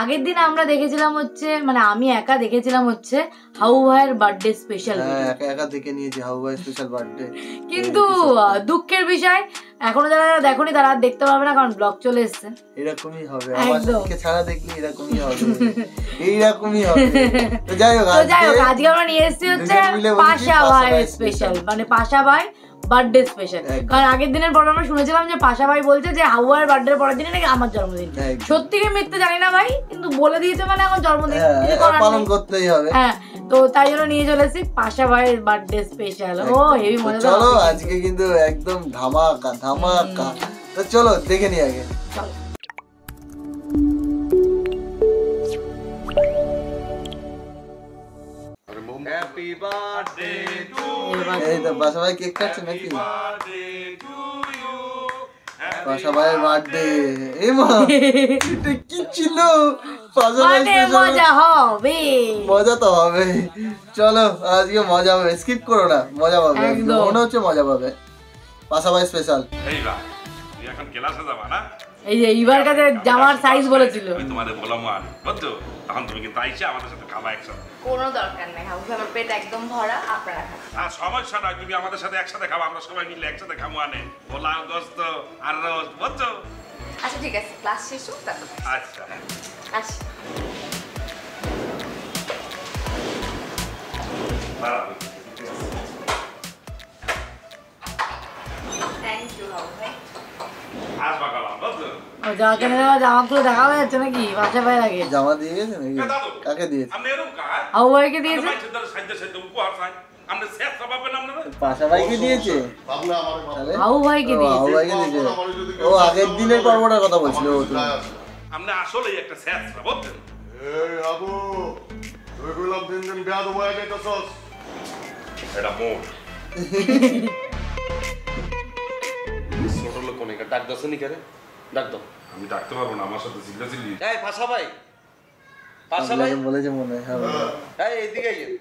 আগের দিন আমরা দেখেছিলাম হচ্ছে মানে আমি একা দেখেছিলাম হচ্ছে হাউ ভাইয়ের বার্থডে স্পেশাল। হ্যাঁ একা একা দেখে নিয়েছি হাউ ভাই স্পেশাল বার্থডে। কিন্তু দুঃখের বিষয় এখনো যারা দেখোনি তারা দেখতে পাবে না, কারণ ব্লগ চলে এসেছে। এরকমই হবে, আমার দিকে ছাড়া দেখলে এরকমই হবে, এইরকমই হবে। তো যাই হোক আজকে আমরা নিয়ে এসেছি হচ্ছে পাশা ভাই স্পেশাল, মানে পাশা ভাই বার্থডে স্পেশাল। কারণ আগের দিনের পর আমরা শুনেছিলাম যে পাশা ভাই বলছে যে হাওয়ার বার্থডে পরের দিনে নাকি আমার জন্মদিন। সত্যি কি মিথ্যে জানি না ভাই, কিন্তু বলে দিয়েছে মানে এখন জন্মদিন পালন করতেই হবে। হ্যাঁ, তো তাই জন্য নিয়ে চলে এসেছি পাশা ভাইয়ের বার্থডে স্পেশাল। ও হেভি মজা। চলো আজকে কিন্তু একদম ধামাকা ধামাকা। তো চলো দেখে নি আগে। হ্যাপি বার্থডে টু এই তো পাশা ভাই কেক কাটছে নাকি? পাশা ভাইয়ের বার্থডে। এই মা এটা কি ছিল? পাশা ভাই মজা হবে, মজা তো হবে। চলো আজকে মজা হবে, স্কিপ করো না, মজা পাবে, মনে হচ্ছে মজা পাবে। পাশা ভাই স্পেশাল। এইবার তুই এখন ক্লাসে যাবা না? এই যে এইবার কাছে জামার সাইজ বলেছিল, আমি তোমাদের বললাম আর বুঝছো, তখন তুমি কিন্তু আইসা আমাদের সাথে খাবা একসাথে। কোনো দরকার নেই, আমার পেট একদম ভরা, আপনারা খান। আর সমস্যা নয়, তুমি আমাদের সাথে একসাথে খাবা, আমরা সবাই মিলে একসাথে খাবো। আনে পোলাও গোস্ত আর রোজ, বুঝছো? আচ্ছা ঠিক আছে, ক্লাস শেষ হোক তারপর। আচ্ছা আসি। থ্যাংক ইউ হাউ ভাই। আসবা কালাম, বুঝছো? জামা কিনে দেওয়া জামাগুলো দেখা যাচ্ছে নাকি? পাশা ভাই আগে জামা দিয়ে গেছে নাকি? কাকে দিয়েছে? আপনি এরকম কাজ হাউ ভাইকে দিয়েছে। উপহার চাই আপনি শেষ পাবেন আপনারা। পাশা ভাইকে দিয়েছে, হাউ ভাইকে দিয়েছে। হাউ ভাইকে দিয়েছে। ও আগের দিনের পর্বটার কথা বলছিল। ও তো আপনি আসলেই একটা শেষ বুঝছেন? এই আবু তুই কইলাম দিন দিন বিয়া দেবো যাইতাছস। এটা মোট ছোট লোক অনেক ডাক দাও নি করে ডাক দাও। আমি ডাকতে পারবো না, আমার সাথে চিল্লা চিল্লি। এই পাশা ভাই, পাশা ভাই বলেছে মনে হয়। এই এদিকে আইয়েন,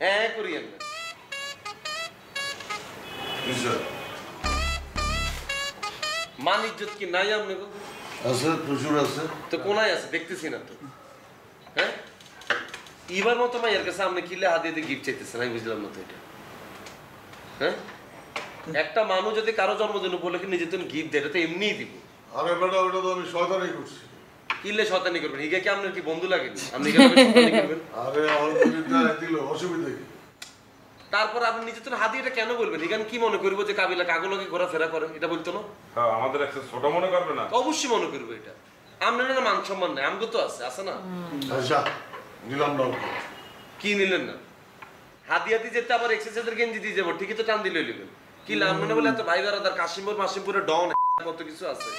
হ্যাঁ করিয়েন না। মান ইজ্জত কি নাই আপনি? আছে প্রচুর আছে। তো কোনায় আছে দেখতেছি না তো। হ্যাঁ এবার মতো মাইয়ের কাছে আপনি কিলে হাত দিয়ে গিফট চাইতেছেন, আমি বুঝলাম না তো এটা। হ্যাঁ একটা মানুষ যদি কারো জন্মদিন উপলক্ষে নিজের জন্য গিফট দেয়, এটা তো এমনিই দিব। আরে বেটা ওটা তো আমি শয়তানি করছি। কিলে শয়তানি করবেন? হিগে কি আপনার কি বন্ধু লাগেনি? আপনি শয়তানি করবেন? আরে অলরেডি দিল অসুবিধা কি? তারপর আপনি নিজের জন্য হাত দিয়ে এটা কেন বলবেন? এখানে কি মনে করবো যে কাবিলা কাগুলোকে ঘোরাফেরা করে, এটা বলতো না? হ্যাঁ, আমাদের একটা ছোট মনে করবে না? অবশ্যই মনে করবো এটা। আপনার না মান সম্মান নাই, আমগো তো আছে, আছে না? আচ্ছা নিলাম না। কি নিলেন না? হাতি হাতি যেতে আবার এক্সারসাইজের গেঞ্জি দিয়ে যাবো, ঠিকই তো টান দিলে নেবেন। কি লাভ মনে বলে এত ভাই বেড়াদার কাশিমপুর মাসিমপুরে ডন কত কিছু আছে,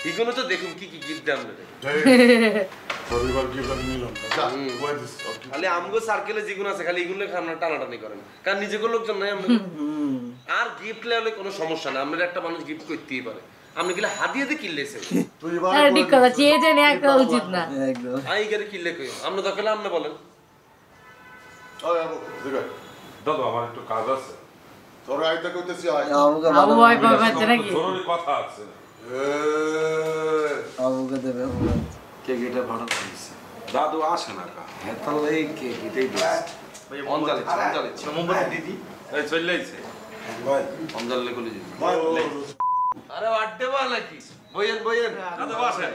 এগুলো তো দেখুন কি কি গিফট দেন। খালি আমগো সার্কেলে যেগুলো আছে খালি এগুলো আপনারা টানাটানি করেন, কারণ নিজেগুলো লোকজন নাই আমরা। আর গিফট লেলে কোনো সমস্যা না, আমরা একটা মানুষ গিফট করতেই পারে। আপনি গেলে হাতিয়ে দিয়ে কিনলেছে ঠিক কথা, চেয়েছে নেওয়া একটা উচিত না। আই গেলে কিনলে কই আমরা তো খেলে আপনি বলেন। দাদা আমার একটু কাজ আছে। তোর আইতা কইতেছি হাউ ভাই পাচ্ছে নাকি? জরুরি কথা আছে। আবুকে দেবে কেক এটা ভাড়া করেছে। দাদু আসে না কা? হ্যাঁ তাহলে এই কেক এটাই দিয়েছে। ভাই অঞ্জালি অঞ্জালি মোমবাতি দিদি এই চলে আইছে ভাই অঞ্জালি কলে দিদি। আরে বার্থডে বল নাকি? বইয়েন বইয়েন দাদু আসে।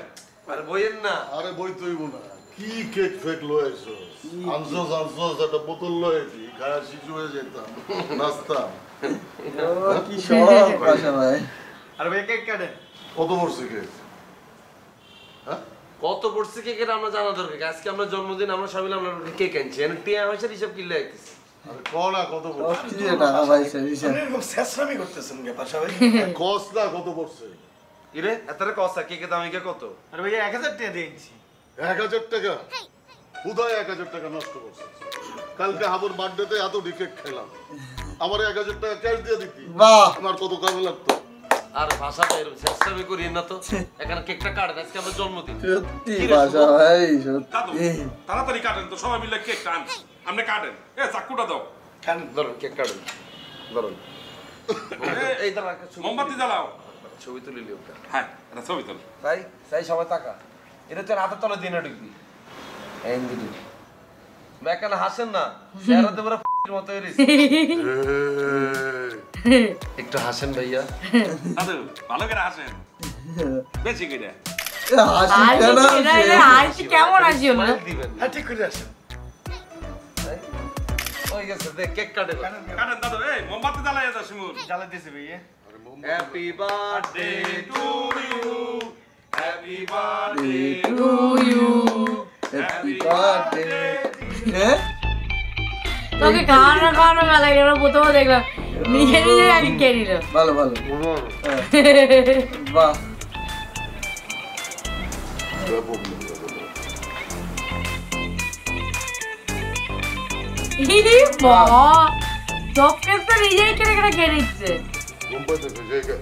আরে বইয়েন না। আরে বই তুইব না। কি কেক ফেক লয়েছো? আনসোস একটা বোতল লয়েছি, খায়া শিশু হয়ে যেতাম, নাস্তাম। কি শখ পাশা ভাই। আরে ভাই কেক কাটেন। কত পড়ছে কেক? হ্যাঁ কত পড়ছে কেকের আমরা জানা দরকার। আজকে আমরা জন্মদিন, আমরা সবাই মিলে আমরা কেক আনছি, এন্ড টিয়া হইছে হিসাব কিনলে আইতেছে। আরে কও না কত পড়ছে? 30 টাকা ভাই স্যার। এরকম শেষরামি করতেছেন কে পাশা ভাই? কস না কত পড়ছে? ইরে এতরে কসা কেকের দাম কি কত? আরে ভাই 1000 টাকা দিয়েছি। 1000 টাকা? উদয় 1000 টাকা নষ্ট করছে। কালকে হাবুর বার্থডেতে এত কেক খেলাম, আমার 1000 টাকা ক্যাশ দিয়ে দিতি। বাহ, আমার কত কামে লাগতো। আর ভাষাটা এরকম শেষরামি করিয়েন না তো। এখানে কেকটা কাটেন, আজকে আমার জন্মদিন। সত্যি পাশা ভাই দাদু সত্যি। তাড়াতাড়ি কাটেন তো, সবাই মিলে কেক কাটেন। আপনি কাটেন। এ চাকুটা দাও। খান ধরুন কেক কাটেন ধরুন। এই দাঁড়া মোমবাতি জ্বালাও। ছবি তুলে লিও। হ্যাঁ এটা ছবি তোল। তাই তাই সবাই টাকা এটা তো হাতের তলে দিনে ঢুকবি। এন্ডি মেকান হাসেন না চেহারাতে পুরো মতো হইছে একটু হাসেন ভাইয়া দাদু ভালো করে হাসেন বেশি করে হাসি কেমন আসি হলো দিবেন হ্যাঁ ঠিক করে আসেন ওই গেছে দেখ কেক কাটে কাটেন দাদু এই মোমবাতি জ্বালাইয়া দাও শিমুল জ্বালা দিয়েছে ভাইয়া happy birthday to you happy birthday to you happy birthday হ্যাঁ তোকে খাওয়ানো মেলা গেল প্রথমে দেখলাম নিজে নিজে আগে কে নিল ভালো ভালো হ্যাঁ। বাহ চকলেট তো নিজেই কেটে কেটে খেয়ে নিচ্ছে মুম্বাই থেকে জায়গা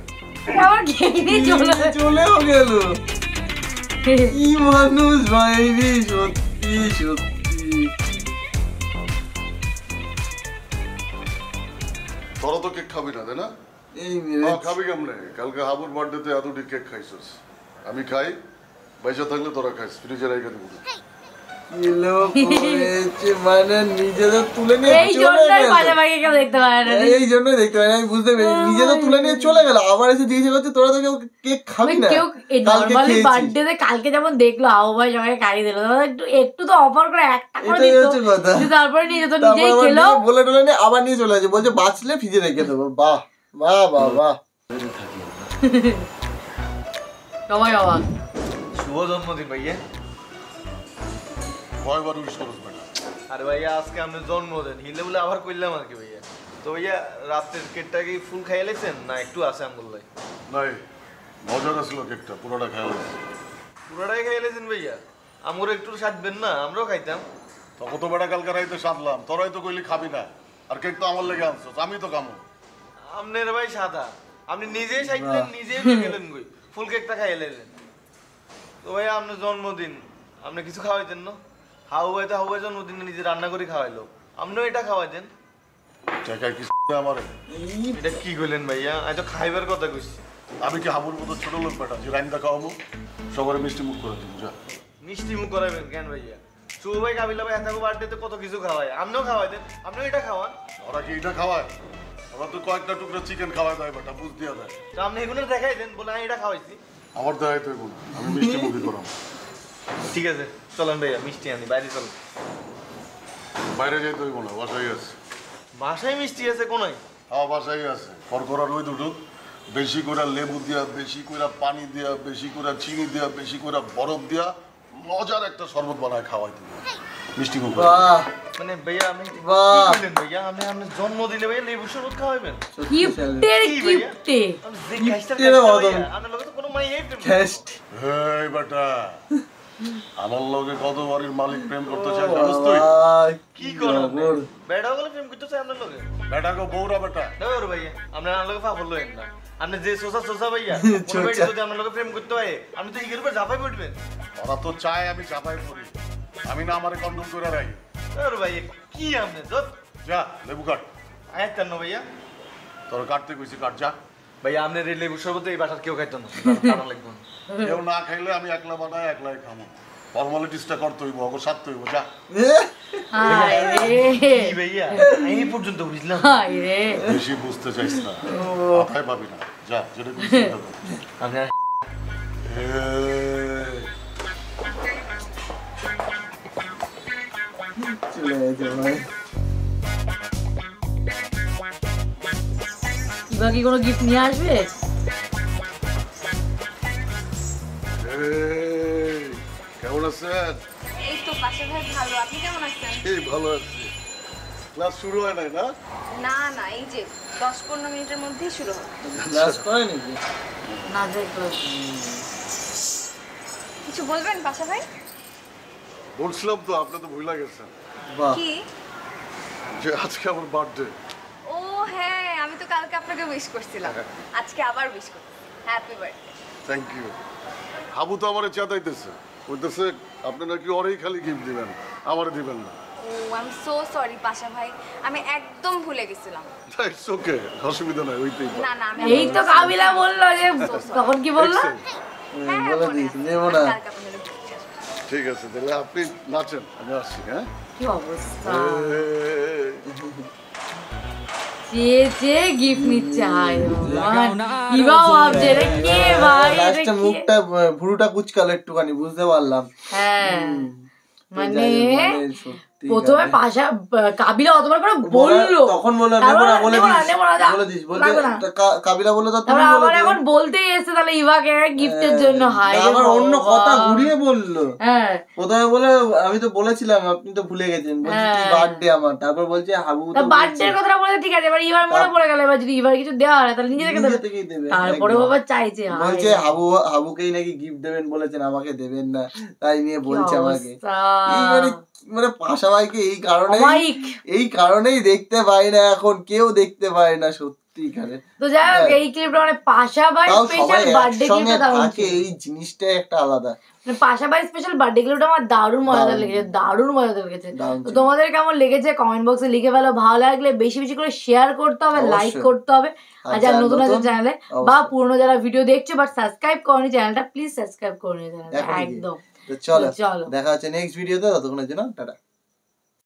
আবার খেয়ে নিয়ে চলে চলেও গেল কি মানুষ ভাইনি সত্যি সত্যি তোরা তো কেক খাবি না তাই না এই খাবি কেমনে কালকে হাবুর বার্থডেতে এতটি কেক খাইছিস আমি খাই পয়সা থাকলে তোরা খাইস ফ্রিজে রেখে দেবো কিলো করেছে মানে নিজেদের তুলে নিয়ে এই চলে জন্যই গেল বাজে বাজে কেউ দেখতে পারে না এই জন্যই দেখতে পাই আমি বুঝতে পেরেছি নিজেদের তুলে নিয়ে চলে গেল আবার এসে জিজ্ঞেস করছে তোরা তো কেউ কেক খাবি না কেউ কালকে নরমালি খেয়েছিস বার্থডে কালকে যেমন দেখলো হাউ ভাই সবাই খাইয়ে দিল একটু একটু তো অফার করে একটা করে এটাই দিত হচ্ছে কথা। কিন্তু তারপরে নিজে তো তারপর নিজেই আবার খেলো নিয়ে বলে টলে নিয়ে আবার নিয়ে চলে আসে বলছে বাঁচলে ফ্রিজে রেখে দেবো বাহ বাহ বাহ বাহ সবাই অবাক শুভ জন্মদিন ভাইয়া কয়বার উইশ করস বেটা আরে ভাইয়া আজকে আপনার জন্মদিন হিলে বলে আবার করলাম আর কি ভাইয়া তো ভাইয়া রাতের কেকটা কি ফুল খাইয়ে লেছেন না একটু আছে আঙ্গুল্লাই নাই মজার ছিল কেকটা পুরোটা খাইলাম পুরোটাই খাইয়ে লেছেন ভাইয়া আমরাও একটু সাজবেন না আমরাও খাইতাম তখন তো বেটা কালকে রাইতে সাধলাম তোরাই তো কইলি খাবি না আর কেক তো আমার লেগে আনছস আমি তো খামো আপনার ভাই সাদা আপনি নিজেই সাইলেন নিজেই গেলেন গই ফুল কেকটা খাইয়ে লেলেন তো ভাইয়া আপনার জন্মদিন আপনি কিছু খাওয়াইতেন না হাউ ভাই জন্মদিনে নিজে রান্না করে খাওয়াইলো আপনিও এটা খাওয়াইতেন টাকায় কি আমার এটা কি কইলেন ভাইয়া আমি তো খাইবার কথা কইছি আমি কি হাবুর মতো ছোট লোক বেটা যে রাইন্দা খাওয়াবো সবার মিষ্টি মুখ করে দিব যা মিষ্টি মুখ করাবেন কেন ভাইয়া শুভ ভাই কাবিলা ভাই এত বার্থডেতে কত কিছু খাওয়ায় আপনিও খাওয়াইতেন আপনিও এটা খাওয়ান ওরা কি এটা খাওয়ায় ওরা তো কয়েকটা টুকরো চিকেন খাওয়ায় দেয় বেটা বুঝ দিয়া দেয় তো আপনি এগুলো দেখাই দেন বলে আমি এটা খাওয়াইছি আমার দেখাই তো এগুলো আমি মিষ্টি মুখই করাম ঠিক আছে চলেন ভাইয়া মিষ্টি আনি বাইরে চলেন বাইরে যাইতে হইব না বাসায় আছে বাসায় মিষ্টি আছে কোনায় হ্যাঁ বাসায় আছে করকরা রই দুটো বেশি করে লেবু দিয়া বেশি করে পানি দিয়া বেশি করে চিনি দিয়া বেশি করে বরফ দিয়া মজার একটা শরবত বানায় খাওয়াই দিব মিষ্টি মুখ করে। বাহ মানে ভাইয়া আপনি কি বাহ। কইলেন ভাইয়া আপনি আপনার জন্মদিনে ভাইয়া লেবু শরবত খাওয়াবেন গিফটের কি ভাইয়া? গিফটে আপনি যে খাইছেন গিফটের মতন। আপনার লগে তো কোনো মানে এই প্রেম টেস্ট হেই বেটা আমার লগে কত বাড়ির মালিক প্রেম করতে চায় জানিস তুই কি করেন বেড়া গেলে প্রেম করতে চাই আপনার লগে বেটা গো বউরা বেটা দেওর ভাইয়া আপনার লগে পাগল লইেন না আপনি যে সোসা ভাইয়া কোনো ভাই যদি আপনার লগে প্রেম করতে হয় আপনি তো ইগের উপর ঝাঁপাই পড়বেন ওরা তো চায় আমি চাপাই পড়ি আমি না আমারে কন্ট্রোল করে রাখি দেওর ভাইয়া কি আপনি যত যা লেবু কাট আয়াতেন না ভাইয়া তোর কাটতে কইছি কাট যা ভাইয়া আপনার এই লেবু শরবত এই বাসার কেউ খাইতো না কারণ লাগবে না কেউ না খাইলে আমি একলা বানাই একলাই খামো ফর্মালিটিসটা করতে হইব ওকে সাথে হইব যা হায় রে কি ভাইয়া এই পর্যন্ত বুঝলাম হায় রে বেশি বুঝতে চাইছ না মাথায় পাবি না যা যেটা কইছি সেটা কর। আপনার এই, চলে গেছে ভাই এবার কি কোনো গিফট নিয়ে আসবে এই, কেমন আছেন এই তো পাশে ভাই ভালো আপনি কেমন আছেন এই ভালো আছি ক্লাস শুরু হয় নাই না না না এই যে 10-15 মিনিটের মধ্যেই শুরু হবে ক্লাস করে নাকি না দেখো কিছু বলবেন পাশা ভাই বলছিলাম তো আপনি তো ভুলে গেছেন বাহ কি যে আজকে আমার বার্থডে ও হ্যাঁ আমি তো কালকে আপনাকে উইশ করছিলাম আজকে আবার উইশ করছি happy birthday thank you Habu তো আমারে চেতাইতেছে কইতেছে আপনি নাকি ওরেই খালি গিফট দিবেন আমারে দিবেন না ও আই এম সো সরি পাশা ভাই আমি একদম ভুলে গেছিলাম ইটস ওকে অসুবিধা নাই ওইটাই না না আমি এই তো কাবিলা বললো যে তখন কি বললো হ্যাঁ, বলে মনে দিস আছে। নেবো আমি না কালকে আপনাদের gift নিয়ে আসবো। ঠিক আছে তাহলে আপনি নাচেন, আমি আসছি। হ্যাঁ, কি অবস্থা, চেয়ে গিফট নিচ্ছে। হায় ভগবান, ইভা ভাবছে এটা কে ভাই, এটা লাস্টে কে? মুখটা ভুরুটা কুচকালো একটুখানি, বুঝতে পারলাম। হ্যাঁ মানে সত্যি প্রথমে পাশা কাবিলা অতবার করে বললো, তখন বললো তারপর নেবো না, বলে নেবো না, দিস, নেবো না, যা। বলে দিস, বলছে লাগবে না। কাবিলা বললো তো তুমি তারপর বলে আবার দিও। এখন বলতেই এসছে তাহলে ইভাকে গিফটের জন্য। হাই রে আবার অন্য ভগবান। কথা ঘুরিয়ে বললো। হ্যাঁ প্রথমে বলে আমি তো বলেছিলাম, আপনি তো ভুলে গেছেন, বলছি কি হ্যাঁ। বার্থডে আমার, তারপর বলছে হাবু তো বার্থডে কথাটা বলে ঠিক আছে, এবার ইভার মনে পড়ে গেল, এবার যদি ইভার কিছু দেওয়া হয় তাহলে নিজে থেকে নিজে দেবে। থেকেই দেবে। তারপরে বাবা চাইছে, হায় বলছে রে। হাবুকেই নাকি গিফট দেবেন বলেছেন, আমাকে দেবেন না, তাই নিয়ে কি বলছে আমাকে। অবস্থা। এই মানে পাশা ভাইকে অমায়িক। এই কারণেই দেখতে পাই না এখন, কেউ দেখতে পায় না সত্যিকারে। তো যাই হোক, এই ক্লিপটা মানে পাশা ভাই তাও স্পেশাল সবাই বার্থডে একসঙ্গে ক্লিপটা দারুণ থাকে, ছিল। এই জিনিসটাই একটা আলাদা। মানে পাশা ভাই স্পেশাল বার্থডে ক্লিপটা আমার দারুণ মজাদার লেগেছে, দারুণ মজাদার লেগেছে। তো তোমাদের কেমন লেগেছে কমেন্ট বক্সে লিখে ফেলো। ভালো লাগলে বেশি বেশি করে শেয়ার করতে হবে, লাইক অবশ্যই। করতে হবে। আর যারা নতুন আছে চ্যানেলে বা অবশ্যই। পুরনো যারা ভিডিও দেখছো বাট সাবস্ক্রাইব করনি চ্যানেলটা, প্লিজ সাবস্ক্রাইব করে নিও চ্যানেলটা এখনই গিয়ে। একদম। তো চলো চলো। দেখা হচ্ছে নেক্সট ভিডিওতে, ততক্ষণের জন্য টাটা।